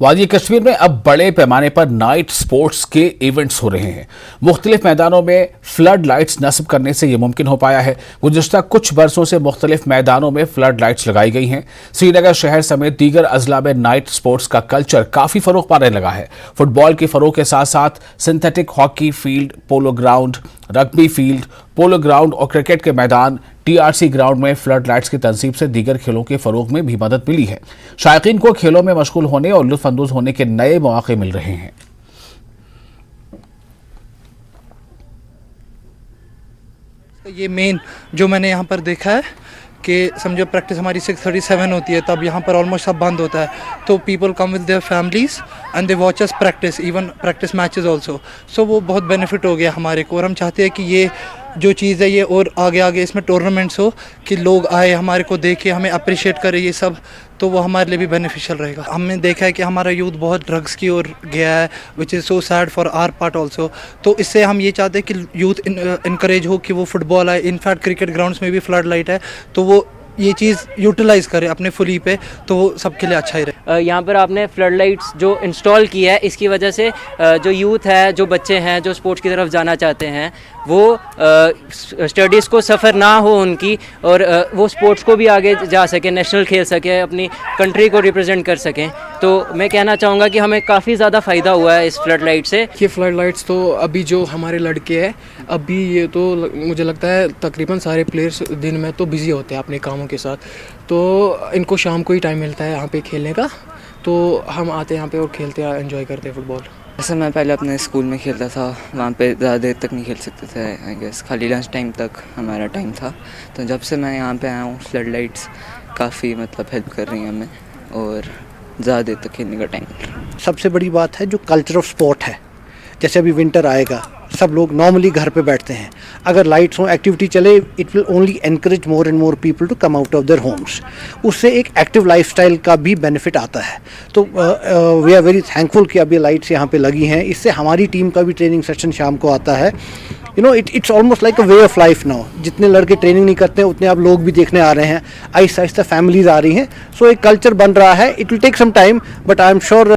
वादी कश्मीर में अब बड़े पैमाने पर नाइट स्पोर्ट्स के इवेंट्स हो रहे हैं। मुख्तलिफ मैदानों में फ्लड लाइट्स नस्ब करने से यह मुमकिन हो पाया है। गुज़िश्ता कुछ बरसों से मुख्तलिफ मैदानों में फ्लड लाइट्स लगाई गई हैं। श्रीनगर शहर समेत दीगर अजला में नाइट स्पोर्ट्स का कल्चर काफी फरोग पाने लगा है। फुटबॉल के फरोग के साथ साथ synthetic hockey field, polo ground, rugby field, polo ground और क्रिकेट के मैदान, टीआरसी ग्राउंड में फ्लड लाइट्स की तंसीब से दीगर खेलों के फरोग में भी मदद मिली है। शायकीन को खेलों में मशगूल होने और लुत्फ अंदोज होने के नए मौके मिल रहे हैं। ये मेन जो मैंने यहाँ पर देखा है कि समझो प्रैक्टिस हमारी 6:37 होती है, तब यहाँ पर ऑलमोस्ट सब बंद होता है, तो people come with their families and they watch us practice, even practice matches also. So वो बहुत बेनिफिट हो गया हमारे को, और हम चाहते हैं कि ये जो चीज़ है ये और आगे आगे इसमें टूर्नामेंट्स हो कि लोग आए हमारे को देखे, हमें अप्रिशिएट करे, ये सब तो वो हमारे लिए भी बेनिफिशियल रहेगा। हमने देखा है कि हमारा यूथ बहुत ड्रग्स की ओर गया है, which is so sad for our part also. तो इससे हम ये चाहते हैं कि यूथ इनकरेज हो कि वो फुटबॉल आए। इनफैक्ट क्रिकेट ग्राउंड्स में भी फ्लड लाइट है, तो वो ये चीज़ यूटिलाइज़ करे अपने फुली पे, तो वो सबके लिए अच्छा ही रहे। यहाँ पर आपने फ्लड लाइट्स जो इंस्टॉल की है, इसकी वजह से जो यूथ है, जो बच्चे हैं, जो स्पोर्ट्स की तरफ जाना चाहते हैं, वो स्टडीज़ को सफ़र ना हो उनकी, और वो स्पोर्ट्स को भी आगे जा सकें, नेशनल खेल सकें, अपनी कंट्री को रिप्रेजेंट कर सकें। तो मैं कहना चाहूँगा कि हमें काफ़ी ज़्यादा फ़ायदा हुआ है इस फ्लड लाइट से। ये फ्लड लाइट्स तो अभी जो हमारे लड़के हैं, अभी ये तो मुझे लगता है तकरीबन सारे प्लेयर्स दिन में तो बिज़ी होते हैं अपने कामों के साथ, तो इनको शाम को ही टाइम मिलता है यहाँ पे खेलने का, तो हम आते हैं यहाँ पे और खेलते हैं, एंजॉय करते हैं फुटबॉल। जैसे मैं पहले अपने स्कूल में खेलता था, वहाँ पे ज़्यादा देर तक नहीं खेल सकते थे, आई गेस खाली लंच टाइम तक हमारा टाइम था। तो जब से मैं यहाँ पे आया हूँ, फ्लड लाइट्स काफ़ी मतलब हेल्प कर रही हैं हमें, और ज़्यादा देर तक खेलने का टाइम। सबसे बड़ी बात है जो कल्चर ऑफ स्पोर्ट है, जैसे अभी विंटर आएगा, सब लोग नॉर्मली घर पे बैठते हैं, अगर लाइट्स हो, एक्टिविटी चले, it will only encourage more and more people to come out of their homes. उससे एक एक्टिव लाइफस्टाइल का भी बेनिफिट आता है। तो वी आर वेरी थैंकफुल कि अभी लाइट्स यहाँ पे लगी हैं। इससे हमारी टीम का भी ट्रेनिंग सेशन शाम को आता है। You know it's almost like a way of life now. जितने लड़के ट्रेनिंग नहीं करते हैं, उतने आप लोग भी देखने आ रहे हैं, आहिस्ता आहिस्ता फैमिलीज आ रही हैं। सो एक कल्चर बन रहा है। It will take some time, but I am sure